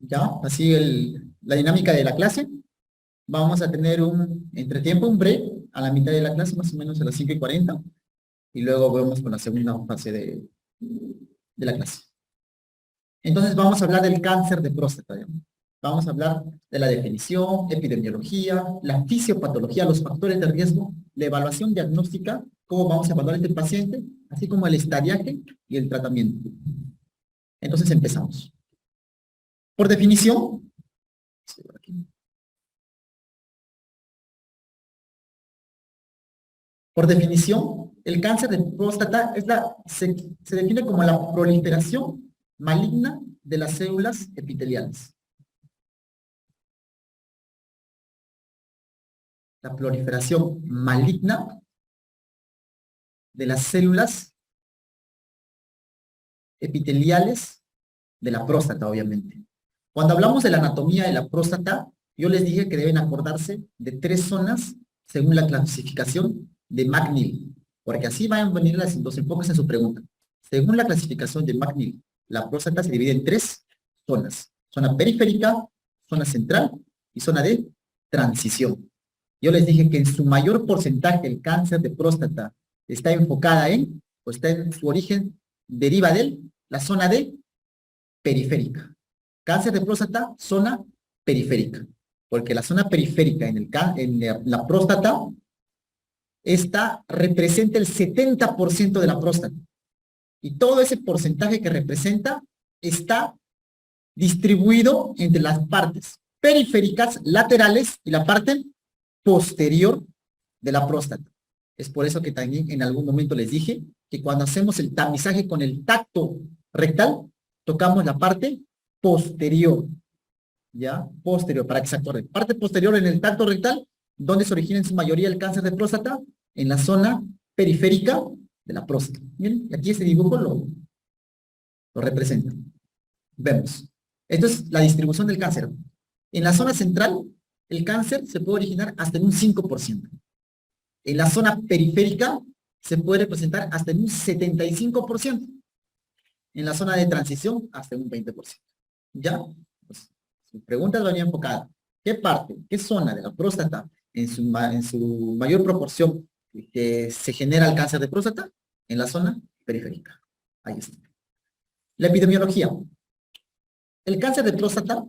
¿Ya? Así la dinámica de la clase. Vamos a tener un entretiempo, un break, a la mitad de la clase, más o menos a las 5:40. Y luego vamos con la segunda fase de la clase. Entonces vamos a hablar del cáncer de próstata, ¿ya? Vamos a hablar de la definición, epidemiología, la fisiopatología, los factores de riesgo, la evaluación diagnóstica, cómo vamos a evaluar a este paciente, así como el estadiaje y el tratamiento. Entonces empezamos. Por definición, el cáncer de próstata se define como la proliferación maligna de las células epiteliales. La proliferación maligna de las células epiteliales de la próstata, obviamente. Cuando hablamos de la anatomía de la próstata, yo les dije que deben acordarse de 3 zonas según la clasificación de McNeil, porque así van a venir los enfoques en su pregunta. Según la clasificación de McNeil, la próstata se divide en 3 zonas: zona periférica, zona central y zona de transición. Yo les dije que en su mayor porcentaje el cáncer de próstata está enfocada o está en su origen, deriva de la zona de periférica. Cáncer de próstata, zona periférica. Porque la zona periférica en la próstata, esta representa el 70% de la próstata. Y todo ese porcentaje que representa está distribuido entre las partes periféricas, laterales y la parte posterior de la próstata. Es por eso que también en algún momento les dije que cuando hacemos el tamizaje con el tacto rectal, tocamos la parte posterior, ¿ya? Posterior, para que se acuerden. Parte posterior en el tacto rectal, donde se origina en su mayoría el cáncer de próstata, en la zona periférica de la próstata. Miren, aquí este dibujo lo representa. Vemos. Esto es la distribución del cáncer. En la zona central, el cáncer se puede originar hasta en un 5%. En la zona periférica, se puede presentar hasta en un 75%. En la zona de transición, hasta un 20%. ¿Ya? Pues, su pregunta va bien enfocada. ¿Qué parte, qué zona de la próstata en su mayor proporción que se genera el cáncer de próstata? En la zona periférica. Ahí está. La epidemiología. El cáncer de próstata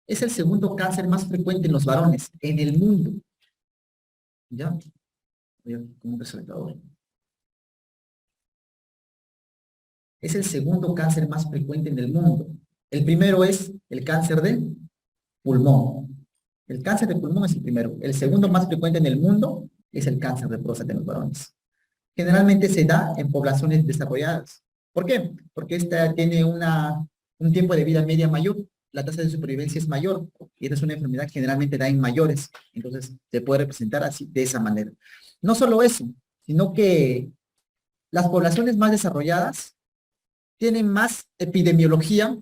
es el segundo cáncer más frecuente en los varones en el mundo. ¿Ya? Como un resaltador. Es el segundo cáncer más frecuente en el mundo. El primero es el cáncer de pulmón. El cáncer de pulmón es el primero. El segundo más frecuente en el mundo es el cáncer de próstata en los varones. Generalmente se da en poblaciones desarrolladas. ¿Por qué? Porque esta tiene un tiempo de vida media mayor, la tasa de supervivencia es mayor, y esta es una enfermedad que generalmente da en mayores, entonces se puede representar así, de esa manera. No solo eso, sino que las poblaciones más desarrolladas tienen más epidemiología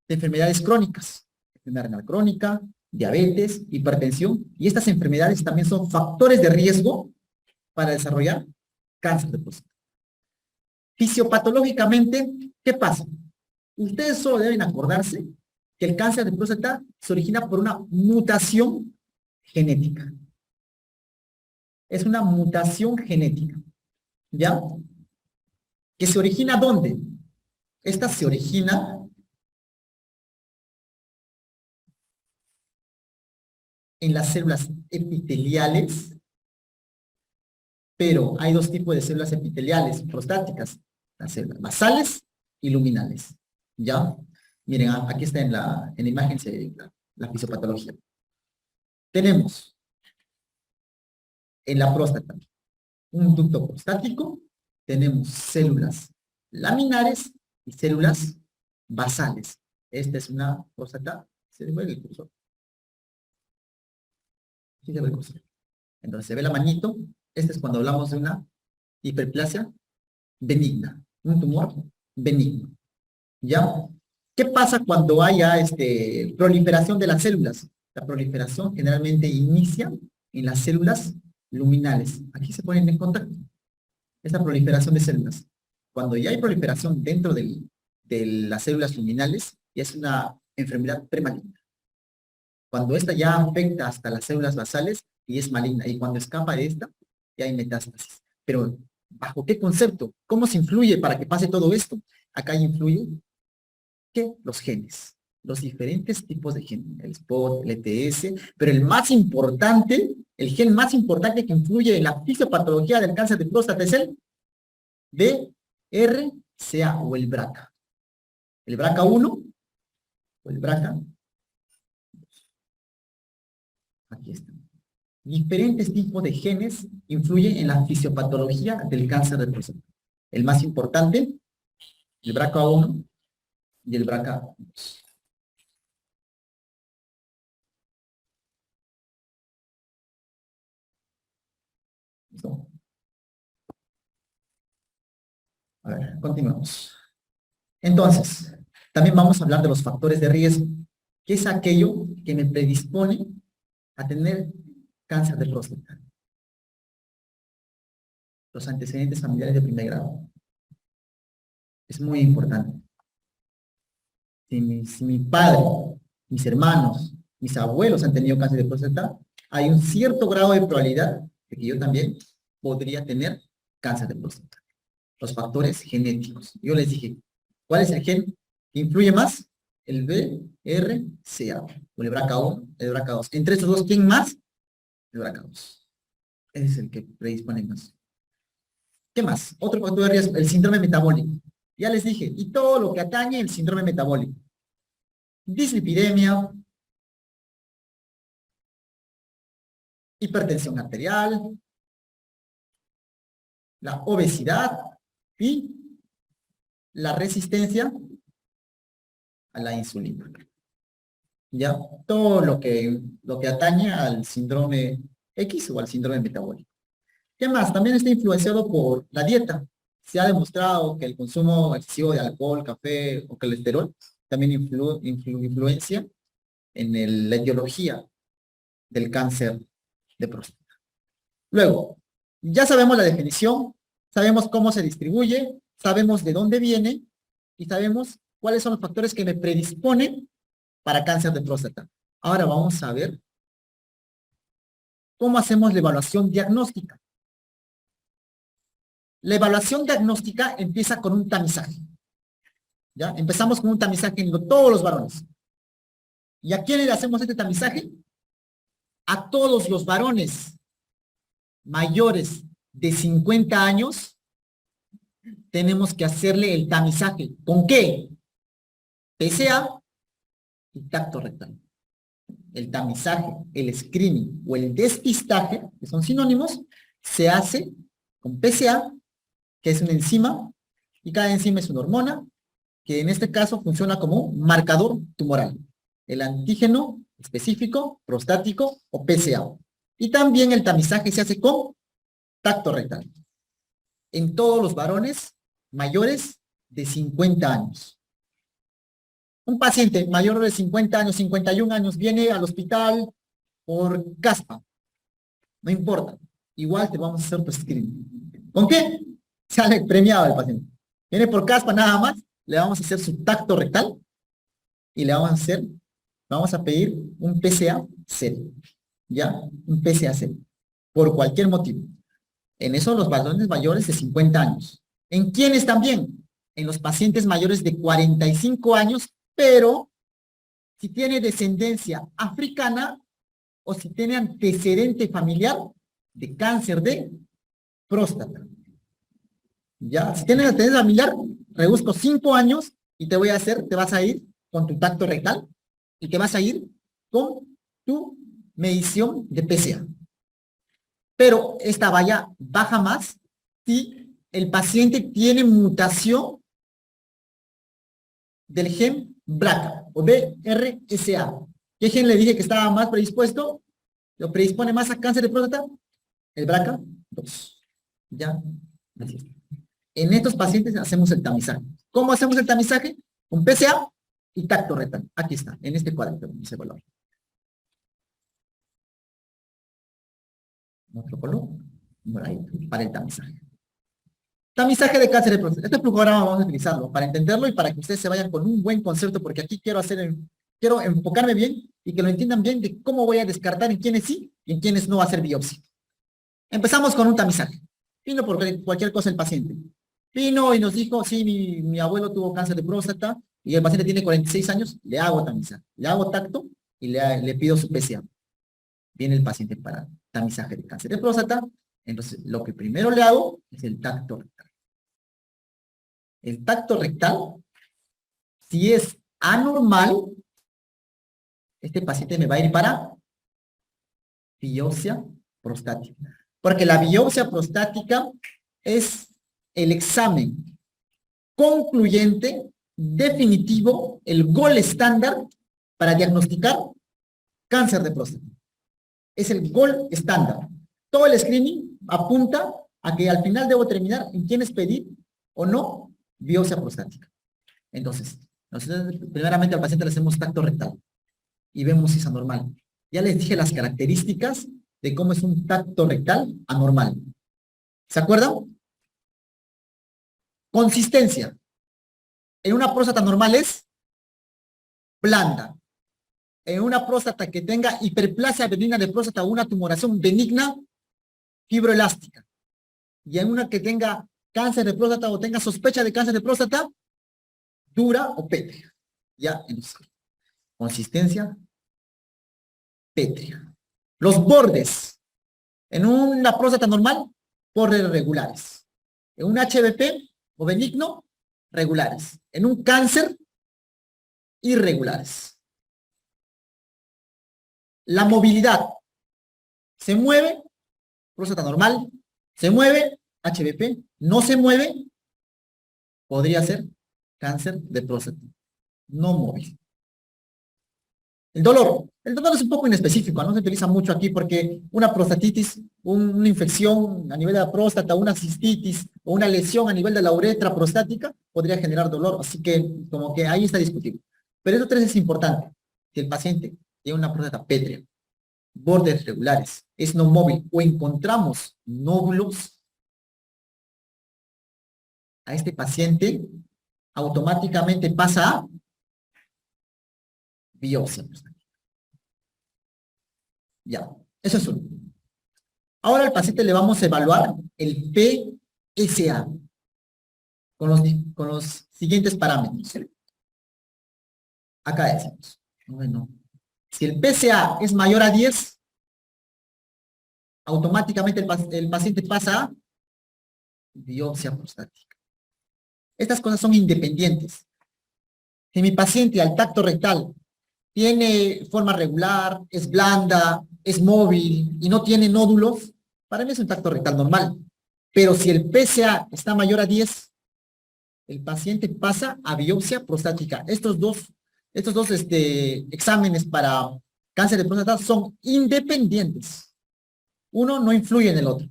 de enfermedades crónicas, enfermedad renal crónica, diabetes, hipertensión, y estas enfermedades también son factores de riesgo para desarrollar cáncer de próstata. Fisiopatológicamente, ¿qué pasa? Ustedes solo deben acordarse que el cáncer de próstata se origina por una mutación genética. Es una mutación genética, ¿ya? ¿Que se origina dónde? Esta se origina en las células epiteliales, pero hay 2 tipos de células epiteliales prostáticas, las células basales y luminales, ¿ya? Miren, aquí está en la imagen la fisiopatología. Tenemos en la próstata un ducto prostático, tenemos células laminares y células basales. Esta es una próstata, se ve el cursor. Aquí se ve el cursor. Entonces se ve la manito. Este es cuando hablamos de una hiperplasia benigna, un tumor benigno. ¿Ya? ¿Qué pasa cuando haya proliferación de las células? La proliferación generalmente inicia en las células luminales. Aquí se ponen en contacto. Esta proliferación de células. Cuando ya hay proliferación dentro de las células luminales, ya es una enfermedad premaligna. Cuando esta ya afecta hasta las células basales y es maligna, y cuando escapa de esta, ya hay metástasis. Pero, ¿bajo qué concepto? ¿Cómo se influye para que pase todo esto? Acá influye, ¿qué? Los genes, los diferentes tipos de genes, el SPOT, el ETS, pero el más importante, el gen más importante que influye en la fisiopatología del cáncer de próstata es el BRCA o el BRCA. El BRCA1 o el BRCA, aquí está. Diferentes tipos de genes influyen en la fisiopatología del cáncer de próstata. El más importante, el BRCA1 y el BRCA2. ¿Listo? A ver, continuamos. Entonces, también vamos a hablar de los factores de riesgo, que es aquello que me predispone a tener cáncer de próstata. Los antecedentes familiares de primer grado. Es muy importante. Si mi padre, mis hermanos, mis abuelos han tenido cáncer de próstata, hay un cierto grado de probabilidad de que yo también podría tener cáncer de próstata. Los factores genéticos. Yo les dije, ¿cuál es el gen que influye más? El BRCA, o el BRCA1, el BRCA2. Entre estos dos, ¿quién más? El BRCA2. Ese es el que predispone más. ¿Qué más? Otro factor de riesgo, el síndrome metabólico. Ya les dije, y todo lo que atañe el síndrome metabólico. Dislipidemia, hipertensión arterial, la obesidad y la resistencia a la insulina. Ya, todo lo que atañe al síndrome X o al síndrome metabólico. ¿Qué más? También está influenciado por la dieta. Se ha demostrado que el consumo excesivo de alcohol, café o colesterol también influencia en la etiología del cáncer de próstata. Luego, ya sabemos la definición, sabemos cómo se distribuye, sabemos de dónde viene y sabemos cuáles son los factores que me predisponen para cáncer de próstata. Ahora vamos a ver cómo hacemos la evaluación diagnóstica. La evaluación diagnóstica empieza con un tamizaje. ¿Ya? Empezamos con un tamizaje en todos los varones. ¿Y a quién le hacemos este tamizaje? A todos los varones mayores de 50 años tenemos que hacerle el tamizaje. ¿Con qué? PSA y tacto rectal. El tamizaje, el screening o el despistaje, que son sinónimos, se hace con PSA, que es una enzima, y cada enzima es una hormona, que en este caso funciona como un marcador tumoral. El antígeno específico, prostático o PSA. Y también el tamizaje se hace con tacto rectal. En todos los varones mayores de 50 años. Un paciente mayor de 50 años, 51 años, viene al hospital por caspa. No importa. Igual te vamos a hacer tu screening. ¿Con qué? Sale premiado el paciente. Viene por caspa nada más, le vamos a hacer su tacto rectal y le vamos a pedir un PSA cero. ¿Ya? Un PSA cero. Por cualquier motivo. En eso los varones mayores de 50 años. ¿En quiénes también? En los pacientes mayores de 45 años, pero si tiene descendencia africana o si tiene antecedente familiar de cáncer de próstata. Ya, si tienes antecedente familiar, reduzco 5 años y te vas a ir con tu tacto rectal y te vas a ir con tu medición de PSA. Pero esta valla baja más si el paciente tiene mutación del gen BRCA o BRCA. ¿Qué gen le dije que estaba más predispuesto? ¿Lo predispone más a cáncer de próstata? El BRCA2. ¿Ya? Así es. En estos pacientes hacemos el tamizaje. ¿Cómo hacemos el tamizaje? Con PSA y tacto rectal. Aquí está, en este cuadrito, ese color. Otro color. Por ahí, para el tamizaje. Tamizaje de cáncer de próstata. Este programa vamos a utilizarlo para entenderlo y para que ustedes se vayan con un buen concepto, porque aquí quiero hacer quiero enfocarme bien y que lo entiendan bien de cómo voy a descartar en quiénes sí y en quiénes no va a hacer biopsia. Empezamos con un tamizaje. Vino por cualquier cosa el paciente. Vino y nos dijo, sí, mi abuelo tuvo cáncer de próstata y el paciente tiene 46 años, le hago tamizaje, le hago tacto y le pido su PSA. Viene el paciente para tamizaje de cáncer de próstata, entonces lo que primero le hago es el tacto rectal. El tacto rectal, si es anormal, este paciente me va a ir para biopsia prostática. Porque la biopsia prostática es el examen concluyente, definitivo, el gol estándar para diagnosticar cáncer de próstata. Es el gol estándar. Todo el screening apunta a que al final debo terminar en quién es pedir o no biopsia prostática. Entonces, nosotros primeramente al paciente le hacemos tacto rectal y vemos si es anormal. Ya les dije las características de cómo es un tacto rectal anormal. ¿Se acuerdan? Consistencia. En una próstata normal es blanda. En una próstata que tenga hiperplasia benigna de próstata o una tumoración benigna, fibroelástica. Y en una que tenga cáncer de próstata o tenga sospecha de cáncer de próstata, dura o pétrea. Ya, entonces, consistencia, pétrea. Los bordes. En una próstata normal, bordes regulares. En un HBP o benigno, regulares. En un cáncer, irregulares. La movilidad. Se mueve, próstata normal. Se mueve, HBP. No se mueve, podría ser cáncer de próstata. No móvil. El dolor. El dolor es un poco inespecífico, no se utiliza mucho aquí porque una prostatitis, una infección a nivel de la próstata, una cistitis o una lesión a nivel de la uretra prostática podría generar dolor, así que como que ahí está discutible. Pero eso tres es importante, que el paciente tiene una próstata pétrea, bordes regulares, es no móvil o encontramos nódulos, a este paciente automáticamente pasa a biopsia prostática. Ya, eso es uno. Ahora al paciente le vamos a evaluar el PSA con los siguientes parámetros. Acá decimos, bueno, si el PSA es mayor a 10, automáticamente el paciente pasa a biopsia prostática. Estas cosas son independientes. Si mi paciente al tacto rectal tiene forma regular, es blanda, es móvil y no tiene nódulos, para mí es un tacto rectal normal. Pero si el PSA está mayor a 10, el paciente pasa a biopsia prostática. Estos dos exámenes para cáncer de próstata son independientes. Uno no influye en el otro.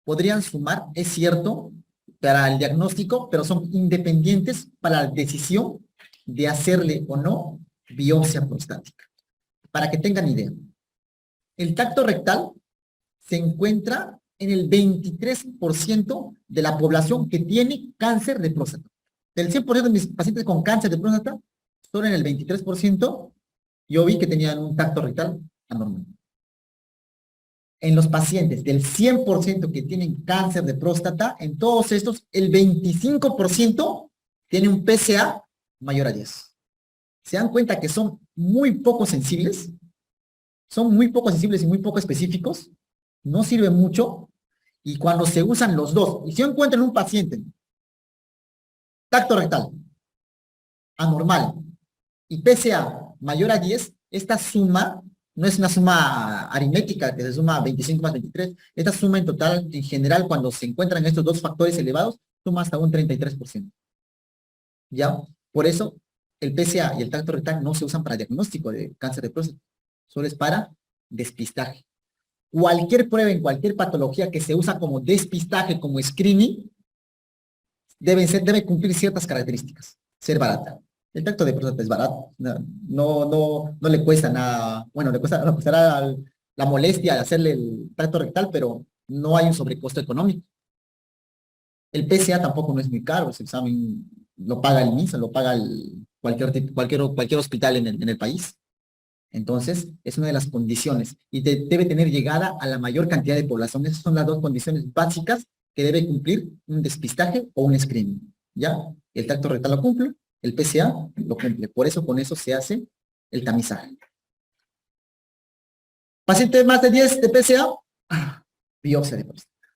Podrían sumar, es cierto, para el diagnóstico, pero son independientes para la decisión de hacerle o no biopsia prostática. Para que tengan idea. El tacto rectal se encuentra en el 23% de la población que tiene cáncer de próstata. Del 100% de mis pacientes con cáncer de próstata, solo en el 23% yo vi que tenían un tacto rectal anormal. En los pacientes del 100% que tienen cáncer de próstata, en todos estos, el 25% tiene un PSA mayor a 10. ¿Se dan cuenta que son muy poco sensibles? Son muy poco sensibles y muy poco específicos. No sirve mucho. Y cuando se usan los dos, y si encuentran un paciente tacto rectal anormal y PSA mayor a 10, esta suma no es una suma aritmética que se suma 25 más 23, esta suma en total, en general, cuando se encuentran estos dos factores elevados, suma hasta un 33%. ¿Ya? Por eso, el PSA y el tacto rectal no se usan para diagnóstico de cáncer de próstata, solo es para despistaje. Cualquier prueba en cualquier patología que se usa como despistaje, como screening, debe cumplir ciertas características. Ser barata. El tacto de próstata es barato. No le cuesta nada. Bueno, le costará la molestia de hacerle el tacto rectal, pero no hay un sobrecosto económico. El PSA tampoco no es muy caro. Ese examen lo paga el MINSA, lo paga cualquier hospital en el país. Entonces, es una de las condiciones y debe tener llegada a la mayor cantidad de población. Esas son las dos condiciones básicas que debe cumplir un despistaje o un screening. ¿Ya? El tracto rectal lo cumple, el PSA lo cumple. Por eso, con eso se hace el tamizaje. Paciente más de 10 de PSA, biopsia de próstata.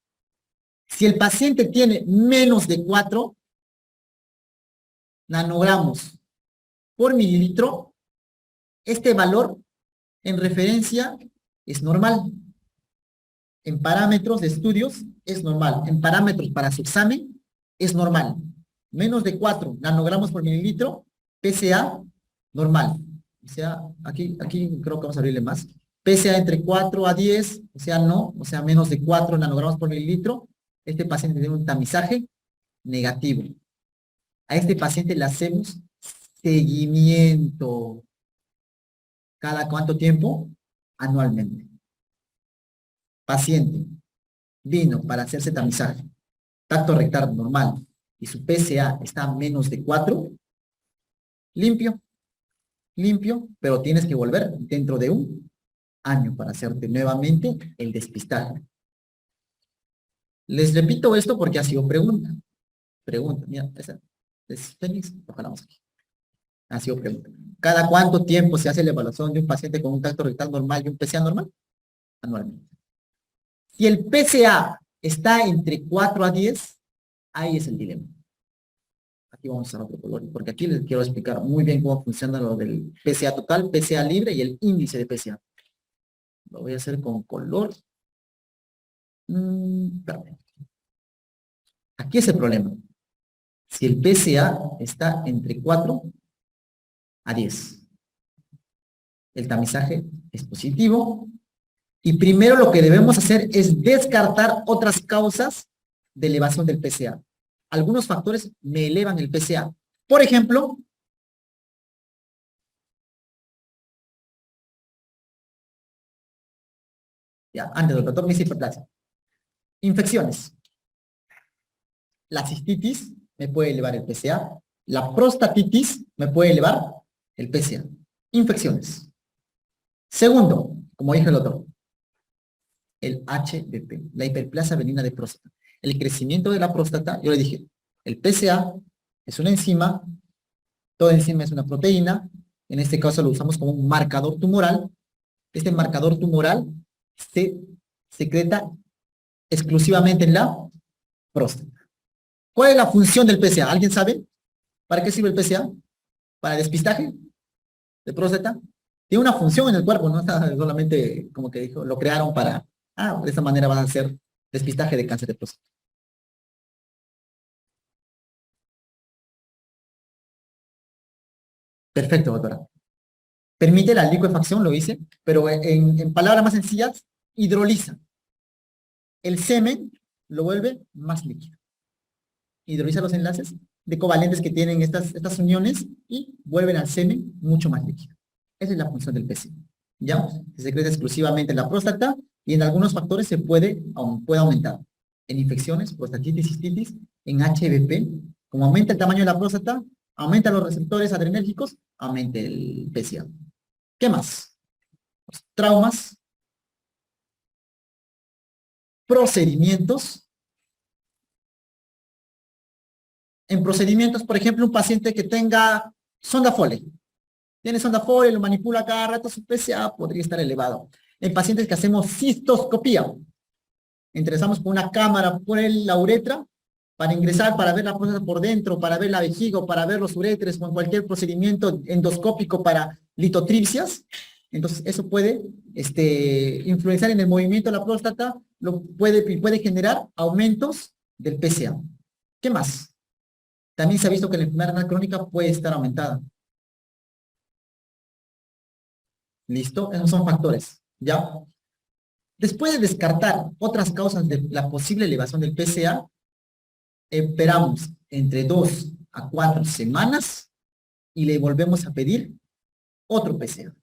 Si el paciente tiene menos de 4 nanogramos por mililitro, este valor en referencia es normal. En parámetros de estudios es normal. En parámetros para su examen es normal. Menos de 4 nanogramos por mililitro, PSA normal. O sea, aquí creo que vamos a abrirle más. PSA entre 4 a 10, o sea, no, o sea, menos de 4 nanogramos por mililitro. Este paciente tiene un tamizaje negativo. A este paciente le hacemos seguimiento. ¿Cada cuánto tiempo? Anualmente. Paciente vino para hacerse tamizaje, tacto rectal normal, y su PSA está a menos de 4, limpio, pero tienes que volver dentro de un año para hacerte nuevamente el despistaje. Les repito esto porque ha sido pregunta. Mira, esa es Félix, lo jalamos aquí. Ha sido pregunta. ¿Cada cuánto tiempo se hace la evaluación de un paciente con un tacto rectal normal y un PSA normal? Anualmente. Si el PSA está entre 4 a 10, ahí es el dilema. Aquí vamos a usar otro color, porque aquí les quiero explicar muy bien cómo funciona lo del PSA total, PSA libre y el índice de PSA. Lo voy a hacer con color. Aquí es el problema. Si el PSA está entre 4 a 10, el tamizaje es positivo. Y primero lo que debemos hacer es descartar otras causas de elevación del PSA. Algunos factores me elevan el PSA. Por ejemplo, ya, antes del doctor me dice hiperplasia. Infecciones. La cistitis me puede elevar el PSA. La prostatitis me puede elevar el PSA. Infecciones. Segundo, como dijo el doctor, el HBP, la hiperplasia benigna de próstata. El crecimiento de la próstata, yo le dije, el PSA es una enzima, toda enzima es una proteína, en este caso lo usamos como un marcador tumoral. Este marcador tumoral se secreta exclusivamente en la próstata. ¿Cuál es la función del PSA? ¿Alguien sabe? ¿Para qué sirve el PSA? ¿Para despistaje de próstata? Tiene una función en el cuerpo, no está solamente, como que dijo, lo crearon para, de esta manera van a hacer despistaje de cáncer de próstata. Perfecto, doctora. Permite la licuefacción, lo hice, pero en palabras más sencillas, hidroliza. El semen lo vuelve más líquido. Hidroliza los enlaces de covalentes que tienen estas uniones y vuelven al semen mucho más líquido. Esa es la función del PSA. ¿Ya? Se secreta exclusivamente en la próstata y en algunos factores puede aumentar. En infecciones, prostatitis, cistitis, en HBP, como aumenta el tamaño de la próstata, aumenta los receptores adrenérgicos, aumenta el PSA. ¿Qué más? Los traumas, procedimientos. En procedimientos, por ejemplo, un paciente que tenga sonda Foley. Tiene sonda Foley, lo manipula cada rato, su PSA podría estar elevado. En pacientes que hacemos cistoscopía, ingresamos con una cámara por la uretra para ingresar, para ver la próstata por dentro, para ver la vejiga, o para ver los uretres, con cualquier procedimiento endoscópico para litotripsias. Entonces, eso puede influenciar en el movimiento de la próstata, puede generar aumentos del PSA. ¿Qué más? También se ha visto que la enfermedad renal crónica puede estar aumentada. ¿Listo? Esos son factores, ¿ya? Después de descartar otras causas de la posible elevación del PSA, esperamos entre 2 a 4 semanas y le volvemos a pedir otro PSA.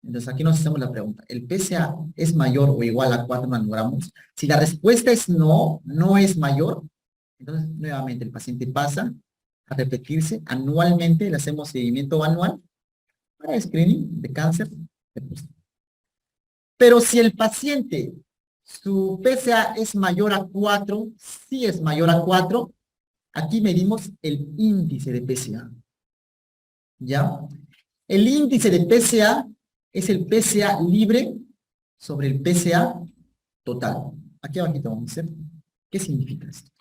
Entonces aquí nos hacemos la pregunta, ¿el PSA es mayor o igual a 4 nanogramos? Si la respuesta es no, no es mayor, entonces nuevamente el paciente pasa a repetirse anualmente, le hacemos seguimiento anual para screening de cáncer de próstata. Pero si el paciente, su PSA es mayor a 4, si es mayor a 4, aquí medimos el índice de PSA. ¿Ya? El índice de PSA es el PSA libre sobre el PSA total. Aquí abajito vamos a hacer. ¿Qué significa esto?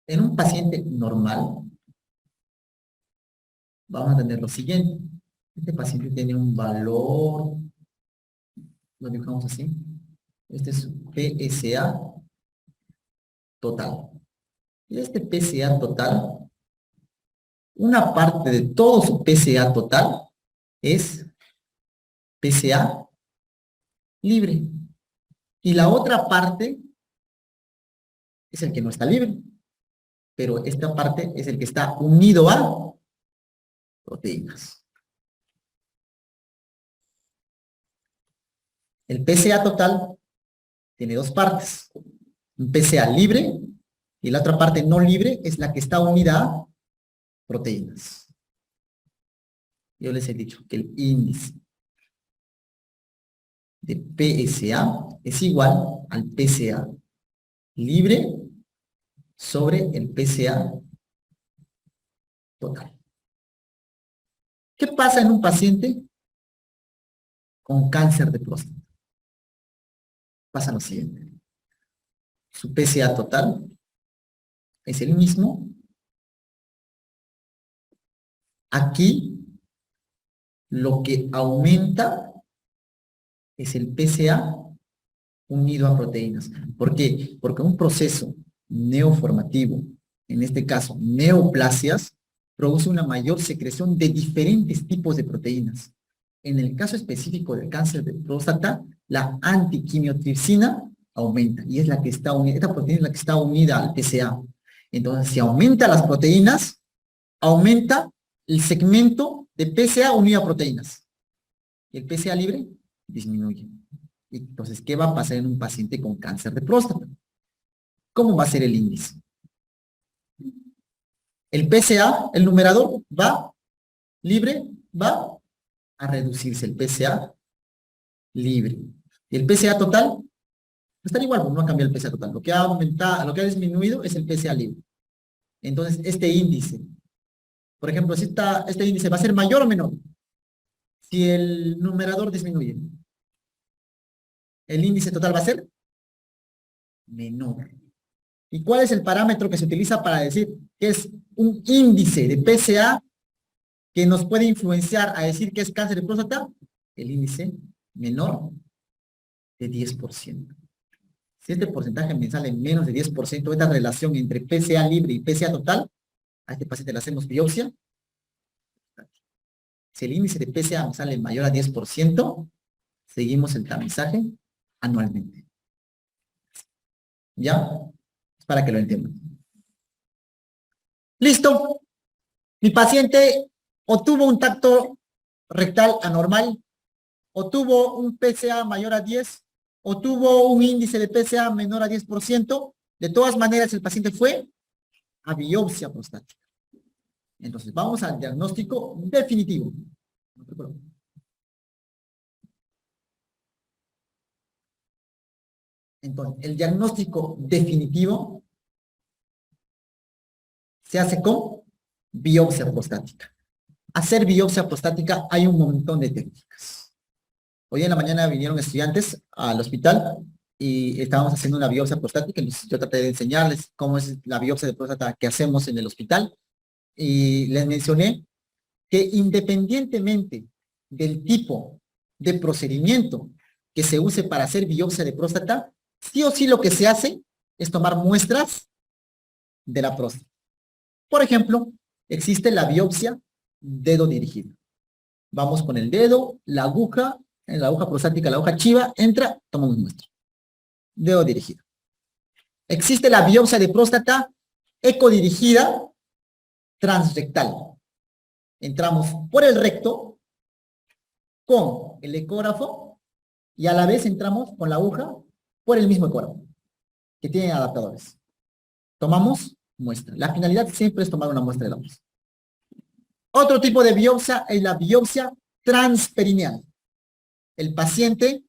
En un paciente normal, vamos a tener lo siguiente. Este paciente tiene un valor, lo dibujamos así. Este es su PSA total. Y este PSA total, una parte de todo su PSA total es PSA libre. Y la otra parte es el que no está libre. Pero esta parte es el que está unido a proteínas. El PSA total tiene dos partes. Un PSA libre y la otra parte no libre es la que está unida a proteínas. Yo les he dicho que el índice de PSA es igual al PSA libre sobre el PSA total. ¿Qué pasa en un paciente con cáncer de próstata? Pasa lo siguiente. Su PSA total es el mismo. Aquí lo que aumenta es el PSA unido a proteínas. ¿Por qué? Porque un proceso neoformativo, en este caso neoplasias, produce una mayor secreción de diferentes tipos de proteínas. En el caso específico del cáncer de próstata, la antiquimiotripsina aumenta y es la que está unida, esta proteína es la que está unida al PSA. Entonces, si aumenta las proteínas, aumenta el segmento de PSA unido a proteínas. Y el PSA libre disminuye. Entonces, ¿qué va a pasar en un paciente con cáncer de próstata? ¿Cómo va a ser el índice? El PSA, el numerador, va libre, va a reducirse el PSA libre. Y el PSA total va a estar igual, pues no ha cambiado el PSA total. Lo que ha aumentado, lo que ha disminuido es el PSA libre. Entonces, este índice, por ejemplo, si este índice va a ser mayor o menor, si el numerador disminuye, el índice total va a ser menor. ¿Y cuál es el parámetro que se utiliza para decir que es un índice de PSA que nos puede influenciar a decir que es cáncer de próstata? El índice menor de 10%. Si este porcentaje me sale menos de 10%, esta relación entre PSA libre y PSA total, a este paciente le hacemos biopsia. Si el índice de PSA me sale mayor a 10%, seguimos el tamizaje anualmente. ¿Ya? Para que lo entiendan. Listo. Mi paciente o tuvo un tacto rectal anormal, o tuvo un PSA mayor a 10, o tuvo un índice de PSA menor a 10%. De todas maneras, el paciente fue a biopsia prostática. Entonces, vamos al diagnóstico definitivo. Entonces, el diagnóstico definitivo se hace con biopsia prostática. Hacer biopsia prostática hay un montón de técnicas. Hoy en la mañana vinieron estudiantes al hospital y estábamos haciendo una biopsia prostática. Yo traté de enseñarles cómo es la biopsia de próstata que hacemos en el hospital y les mencioné que independientemente del tipo de procedimiento que se use para hacer biopsia de próstata, sí o sí lo que se hace es tomar muestras de la próstata. Por ejemplo, existe la biopsia dedo dirigido. Vamos con el dedo, la aguja, en la aguja prostática, la aguja chiva, entra, tomamos muestra. Dedo dirigido. Existe la biopsia de próstata ecodirigida transrectal. Entramos por el recto con el ecógrafo y a la vez entramos con la aguja por el mismo ecógrafo, que tiene adaptadores. Tomamos muestra. La finalidad siempre es tomar una muestra de la próstata. Otro tipo de biopsia es la biopsia transperineal. El paciente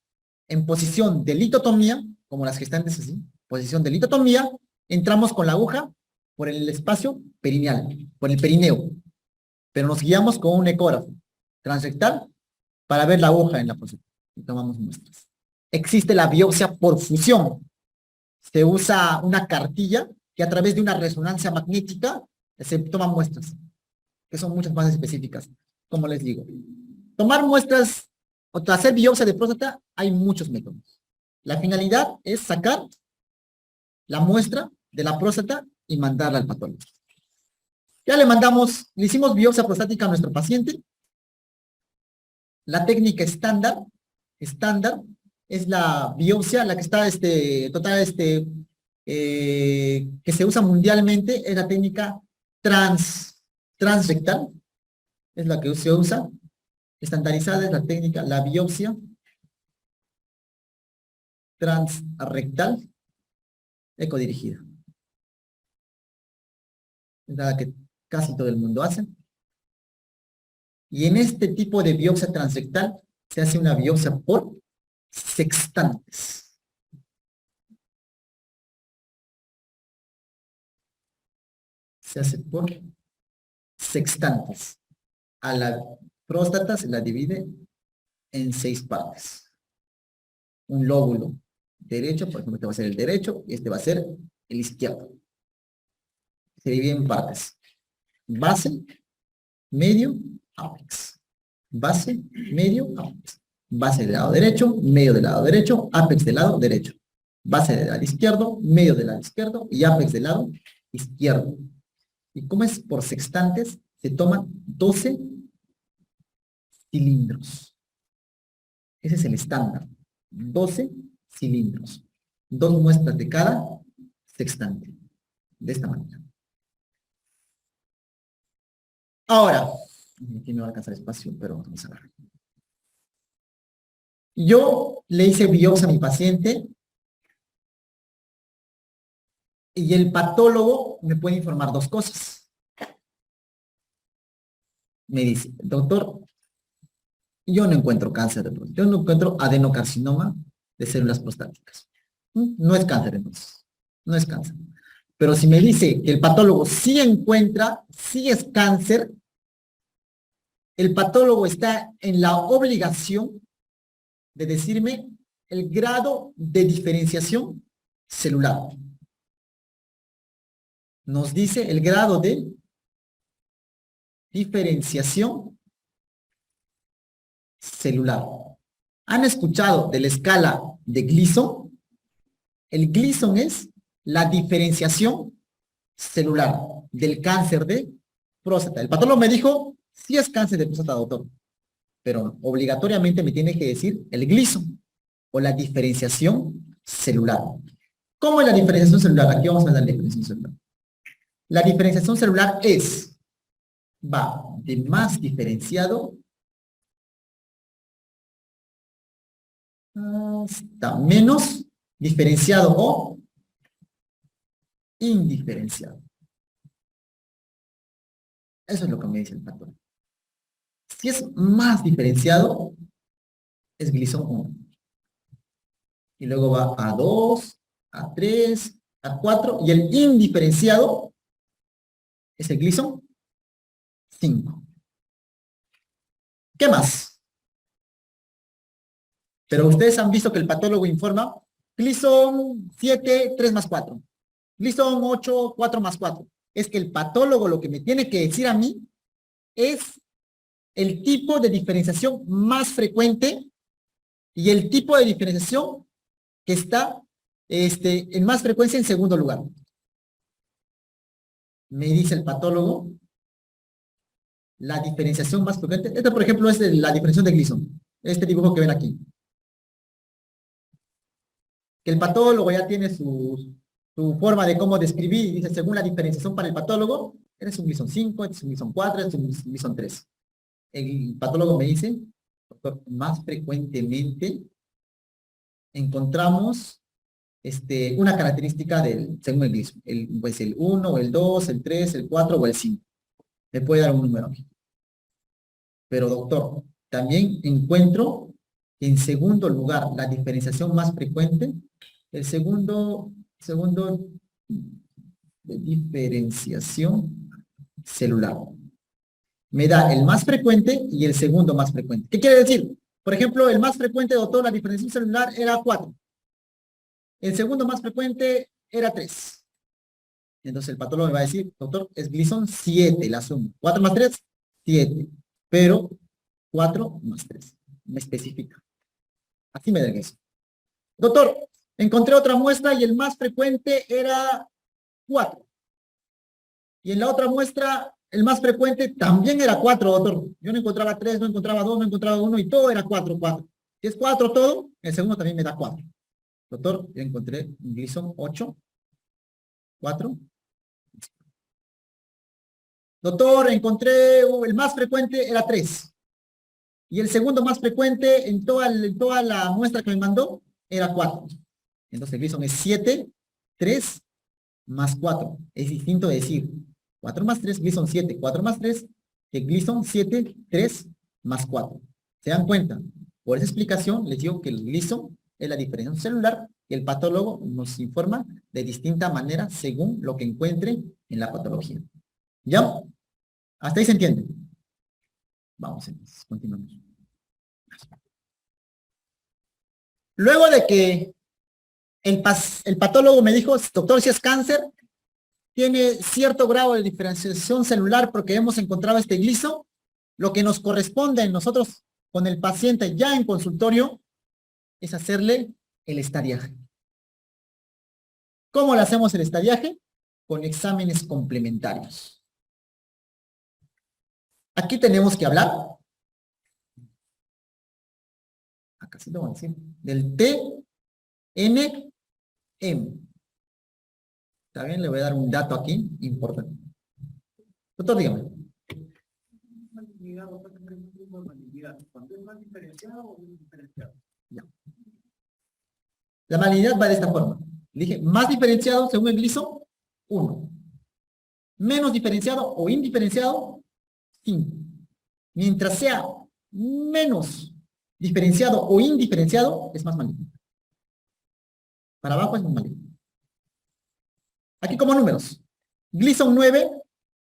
en posición de litotomía, como las gestantes así, posición de litotomía, entramos con la aguja por el espacio perineal, por el perineo, pero nos guiamos con un ecógrafo transrectal para ver la aguja en la próstata y tomamos muestras. Existe la biopsia por fusión. Se usa una cartilla que a través de una resonancia magnética se toman muestras, que son muchas más específicas, como les digo. Tomar muestras o hacer biopsia de próstata, hay muchos métodos. La finalidad es sacar la muestra de la próstata y mandarla al patólogo. Ya le hicimos biopsia prostática a nuestro paciente. La técnica estándar es la biopsia, la que está, que se usa mundialmente, es la técnica transrectal, es la que se usa, estandarizada es la técnica, la biopsia transrectal ecodirigida. Es la que casi todo el mundo hace. Y en este tipo de biopsia transrectal se hace una biopsia por sextantes. Se hace por sextantes. A la próstata se la divide en 6 partes. Un lóbulo derecho, por ejemplo, este va a ser el derecho y este va a ser el izquierdo. Se divide en partes. Base, medio, ápex. Base, medio, ápex. Base del lado derecho, medio del lado derecho, ápex del lado derecho. Base del lado izquierdo, medio del lado izquierdo y ápex del lado izquierdo. Y como es por sextantes, se toman 12 cilindros. Ese es el estándar. 12 cilindros. 2 muestras de cada sextante. De esta manera. Ahora, aquí me va a alcanzar espacio, pero vamos a ver. Yo le hice biopsia a mi paciente y el patólogo me puede informar 2 cosas. Me dice, doctor, yo no encuentro cáncer de próstata, yo no encuentro adenocarcinoma de células prostáticas. No es cáncer entonces, no es cáncer. Pero si me dice que el patólogo sí encuentra, sí es cáncer, el patólogo está en la obligación de decirme el grado de diferenciación celular. Nos dice el grado de diferenciación celular. ¿Han escuchado de la escala de Gleason? El Gleason es la diferenciación celular del cáncer de próstata. El patólogo me dijo, sí es cáncer de próstata, doctor, pero obligatoriamente me tiene que decir el Gleason o la diferenciación celular. ¿Cómo es la diferenciación celular? Aquí vamos a ver la diferenciación celular. La diferenciación celular va de más diferenciado hasta menos diferenciado o indiferenciado. Eso es lo que me dice el patólogo. Si es más diferenciado, es Gleason 1. Y luego va a 2, a 3, a 4, y el indiferenciado es el Gleason 5. ¿Qué más? Pero ustedes han visto que el patólogo informa Gleason 7, 3 más 4. Gleason 8, 4 más 4. Es que el patólogo lo que me tiene que decir a mí es el tipo de diferenciación más frecuente y el tipo de diferenciación que está en más frecuencia en segundo lugar. Me dice el patólogo la diferenciación más frecuente. Esta, por ejemplo, es la diferenciación de Gleason. Este dibujo que ven aquí. Que el patólogo ya tiene su forma de cómo describir, dice, según la diferenciación para el patólogo, este es un Gleason 5, este es un Gleason 4, este es un Gleason 3. El patólogo me dice, doctor, más frecuentemente encontramos una característica según el Gleason. Pues el 1, el 2, el 3, el 4 o el 5. Me puede dar un número aquí. Pero doctor, también encuentro en segundo lugar la diferenciación más frecuente. El segundo de diferenciación celular. Me da el más frecuente y el segundo más frecuente. ¿Qué quiere decir? Por ejemplo, el más frecuente, doctor, la diferenciación celular era 4. El segundo más frecuente era 3. Entonces el patólogo me va a decir, doctor, es Gleason 7, la suma. 4 más 3, 7. Pero 4 más 3. Me especifica. Así me da eso. Doctor, encontré otra muestra y el más frecuente era 4. Y en la otra muestra, el más frecuente también era 4, doctor. Yo no encontraba 3, no encontraba 2, no encontraba 1 y todo era 4, 4. Si es 4 todo, el segundo también me da 4. Doctor, yo encontré un Gleason 8, 4. Doctor, encontré el más frecuente era 3. Y el segundo más frecuente en toda la muestra que me mandó era 4. Entonces el Gleason es 7, 3 más 4. Es distinto decir 4 más 3, Gleason 7, 4 más 3, que Gleason 7, 3 más 4. ¿Se dan cuenta? Por esa explicación les digo que el Gleason es la diferenciación celular y el patólogo nos informa de distinta manera según lo que encuentre en la patología. ¿Ya? ¿Hasta ahí se entiende? Vamos entonces, continuamos. Luego de que el patólogo me dijo, doctor, si es cáncer, tiene cierto grado de diferenciación celular porque hemos encontrado este Gleason, lo que nos corresponde a nosotros con el paciente ya en consultorio es hacerle el estadiaje. ¿Cómo le hacemos el estadiaje? Con exámenes complementarios. Aquí tenemos que hablar, acá sí lo voy a decir, del TNM. También le voy a dar un dato aquí importante. Doctor, dígame. Ya. La malignidad va de esta forma. Dije, más diferenciado según el Gleason, 1. Menos diferenciado o indiferenciado, 5. Mientras sea menos diferenciado o indiferenciado, es más maligno. Para abajo es más maligno. Aquí como números. Gleason 9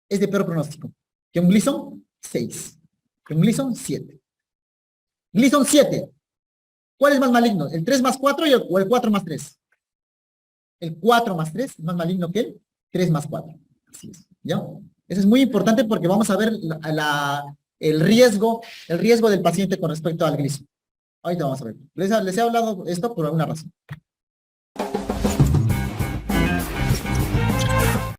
es de peor pronóstico que un Gleason 6, que un Gleason 7. Gleason 7. ¿Cuál es más maligno? ¿El 3 más 4 o el 4 más 3? El 4 más 3 es más maligno que el 3 más 4. Así es. ¿Ya? Eso es muy importante porque vamos a ver el riesgo del paciente con respecto al Gleason. Ahorita vamos a ver. Les he hablado esto por alguna razón.